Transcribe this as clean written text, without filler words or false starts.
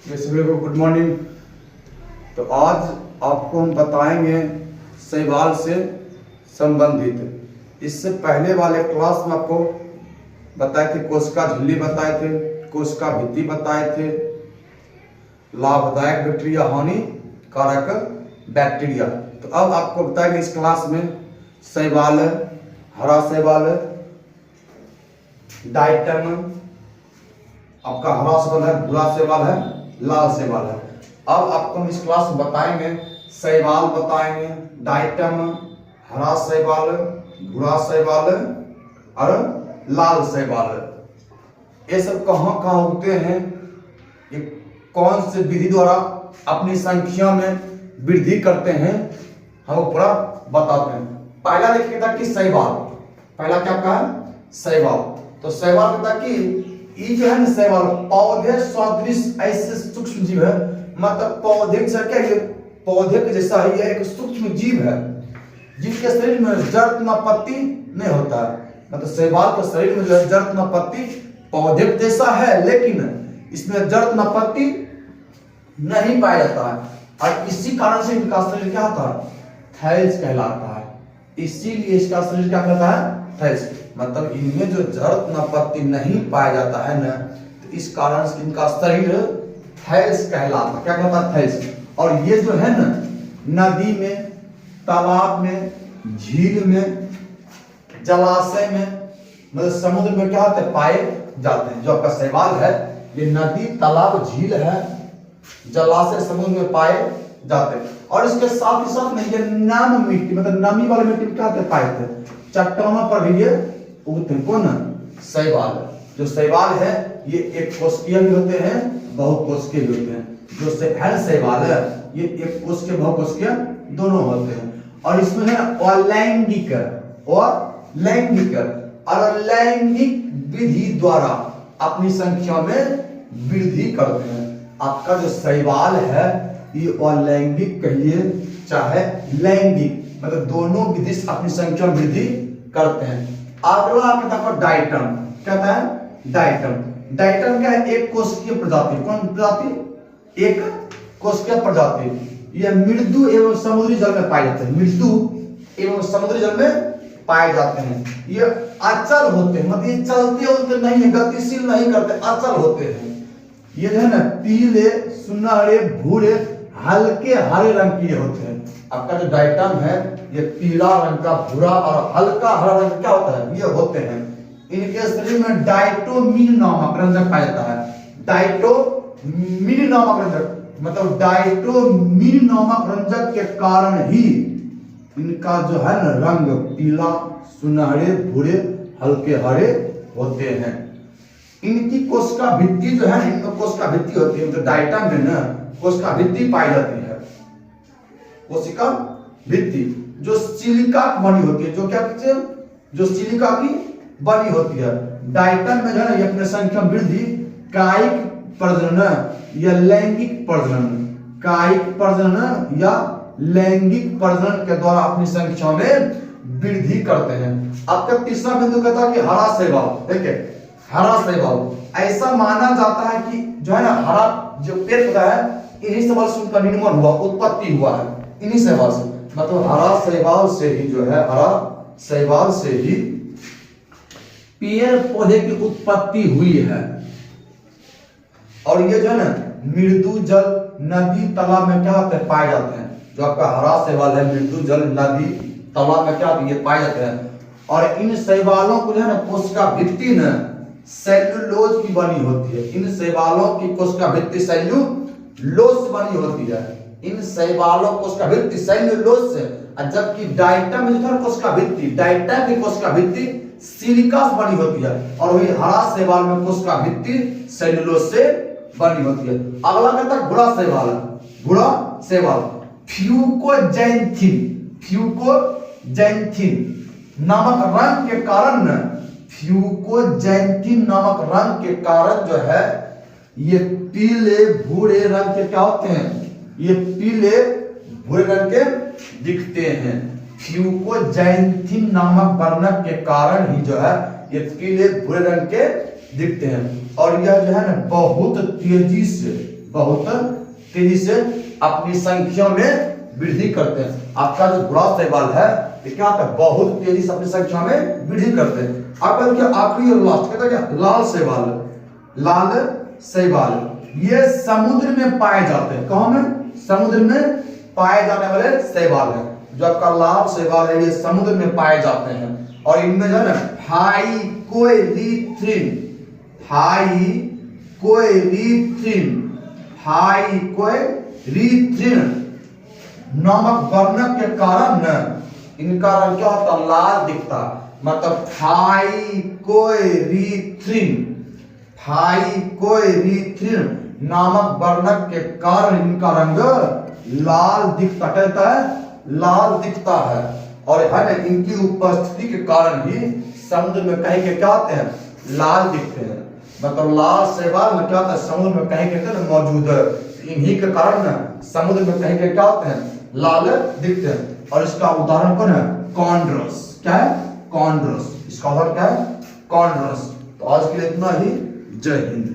सभी को good morning. तो आज आपको हम बताएंगे शैवाल से संबंधित। इससे पहले वाले क्लास में आपको बताए थे, कोशिका झिल्ली बताए थे, कोशिका भित्ति बताए थे, लाभदायक बैक्टीरिया, हानिकारक बैक्टीरिया। तो अब आपको बताएंगे इस क्लास में शैवाल, हरा शैवाल, डायटम, आपका हरा शैवाल है, भूरा शैवाल है, लाल शैवाल है। अब आपको हम इस क्लास में बताएंगे शैवाल बताएंगे, डायटम, हरा शैवाल, भूरा शैवाल और लाल शैवाल। ये सब कहाँ कहाँ उगते हैं, ये कौन से विधि द्वारा अपनी संख्या में वृद्धि करते हैं, हम पूरा बताते हैं। पहला देखिए था कि शैवाल, पहला क्या कहा है, शैवाल। तो शैवाल कहता कि ये जो है ना शैवाल पौधे सदृश ऐसे सूक्ष्म जीव है, मतलब पौधे से क्या, ये पौधे के जैसा है, ये एक सूक्ष्म जीव है जिसके शरीर में जड़ न पत्ती नहीं होता है। मतलब शैवाल के शरीर में जो है जड़ न पत्ती पौधे के जैसा है, लेकिन इसमें जड़ न पत्ती नहीं पाया जाता है, और इसी कारण से इनका शरीर क्या होता है, थैल्स कहलाता है। इसीलिए इसका शरीर क्या कहता है, थैल्स। मतलब इनमें जो जड़ न पत्ती नहीं पाया जाता है ना, तो इस कारण से इनका शरीर थैल्स कहलाता है। क्या कहता है, थैल्स। और ये जो है ना नदी में, तालाब में, झील में, जलाशय में, मतलब समुद्र में क्या होते हैं, पाए जाते हैं। जो आपका शैवाल है ये नदी, तालाब, झील है, जलाशय, समुद्र में पाए जाते हैं। और इसके साथ ही साथ में ये नम मिट्टी, मतलब नमी वाली मिट्टी में क्या होते पाए जाते हैं, चट्टानों पर भी ये उगते हैं। कौन, शैवाल। जो शैवाल है ये एक कोशिकीय भी होते हैं, बहुकोशिकीय भी होते हैं। जो शैवाल है ये एक कोशिकीय, बहुकोशिकीय दोनों होते हैं। और इसमें है अलैंगिक और लैंगिक, और लैंगिक विधि द्वारा अपनी संख्या में वृद्धि करते हैं। आपका जो शैवाल है ये अलैंगिक कहिए चाहे लैंगिक, मतलब दोनों विधि से अपनी संख्या में वृद्धि करते हैं। अगला कहता है डायटम। कहता है डायटम। डायटम क्या है, एक कोशिकीय प्रजाति। कौन प्रजाति, एक कोशिकीय प्रजाति। यह मृदु एवं समुद्री जल में पाए जाते हैं, मृदु एवं समुद्री जल में पाए जाते हैं। ये अचल होते हैं, मतलब ये चलते होते नहीं है, गतिशील नहीं करते, अचल होते हैं। ये जो है ना पीले, सुनहरे, भूरे, हल्के हरे रंग के होते हैं। आपका जो डायटम है ये पीला रंग का, भूरा और हल्का हरा रंग क्या होता है, ये होते हैं। इनके शरीर में डाइटोमिन नामक रंजक पाया जाता है। डाइटोमिन नामक रंजक, मतलब डाइटोमिन नामक रंजक के कारण ही इनका जो है ना रंग पीला, सुनहरे, भूरे, हल्के हरे होते हैं। इनकी कोशिका भित्ति जो है, इनका कोशिका भित्ति होती है, मतलब डायटम में ना कोशिका भित्ति पाई जाती है। कोशिका भित्ति जो सिलिका की बनी होती है, जो क्या कहते हैं, जो सिलिका की बनी होती है। डायटम में जो है ना ये अपने संख्या वृद्धि कायिक प्रजनन या लैंगिक प्रजनन, कायिक प्रजनन या लैंगिक प्रजनन के द्वारा अपनी संख्या में वृद्धि करते हैं। आपका तीसरा बिंदु कहता है कि हरा शैवाल। देखिए हरा शैवाल ऐसा माना जाता है कि जो है ना हरा जो पेड़ पौधा है, इन्हीं शैवाल से उनका निर्माण हुआ, उत्पत्ति हुआ है, इन्हीं शैवाल से। मतलब हरा शैवाल से ही जो है, हरा शैवाल से ही पेड़ पौधे की उत्पत्ति हुई है। और ये जो है ना मृदु जल, नदी, तालाब में क्या होते हैं, पाए जाते हैं। जो आपका हरा शैवाल है, मृदु जल, नदी, तालाब में क्या होते हैं, ये पाए जाते हैं। और इन शैवालों को जो है ना कोशिका भित्ति न सेल्यूलोज की बनी होती है। इन शैवालों की कोशिका भित्ति सेल्यूलोज से बनी होती है। इन शैवालों कोशिका भित्ति सेल्यूलोज से, जबकि डायटम में जो है कोशिका भित्ति, डायटम की कोशिका भित्ति सिलिका से बनी होती है। और वही हरा शैवाल में कोशिका भित्ति सेल्यूलोज से बनी होती है। अगला कहता है भूरा शैवाल। भूरा शैवाल फ्यूकोजैंथिन, फ्यूकोजैंथिन नामक रंग के कारण, फ्यूकोजैंथिन नामक रंग के कारण जो है ये पीले भूरे रंग के क्या होते हैं, ये पीले भूरे रंग के दिखते हैं। फ्यूकोजैंथिन नामक वर्णक के कारण ही जो है ये पीले भूरे रंग के दिखते हैं। और यह जो है ना बहुत बहुत तेजी से अपनी संख्या में वृद्धि करते हैं। आपका जो बुरा शैवाल है ये क्या होता है, बहुत तेजी से अपनी संख्या में वृद्धि करते हैं। आपका देखिए आखिरी और लास्ट कहता है क्या, लाल शैवाल। लाल शैवाल ये समुद्र में पाए जाते हैं। कहाँ में, समुद्र में पाए जाने वाले शैवाल है। जो आपका लाल शैवाल है ये समुद्र में पाए जाते हैं और इनमें जो है ना हाइकोएरिथ्रिन नामक वर्णक के कारण इनका रंग क्या होता, लाल दिखता। मतलब हाइकोएरिथ्रिन नामक वर्णक के कारण इनका रंग लाल दिखता। कहता है लाल दिखता है और है ना इनकी उपस्थिति के कारण ही समुद्र में कहीं के क्या होते हैं, लाल दिखते हैं। मतलब लाल शैवाल में क्या होता है, समुद्र में कहीं के मौजूद है, इन्हीं के कारण ना समुद्र में कहीं के क्या होते हैं, लाल दिखते हैं। और इसका उदाहरण कौन है, कॉन्ड्रस। क्या है, कॉन्ड्रस। इसका उदाहरण क्या है, कॉन्ड्रस। तो आज के लिए इतना ही। जय हिंद।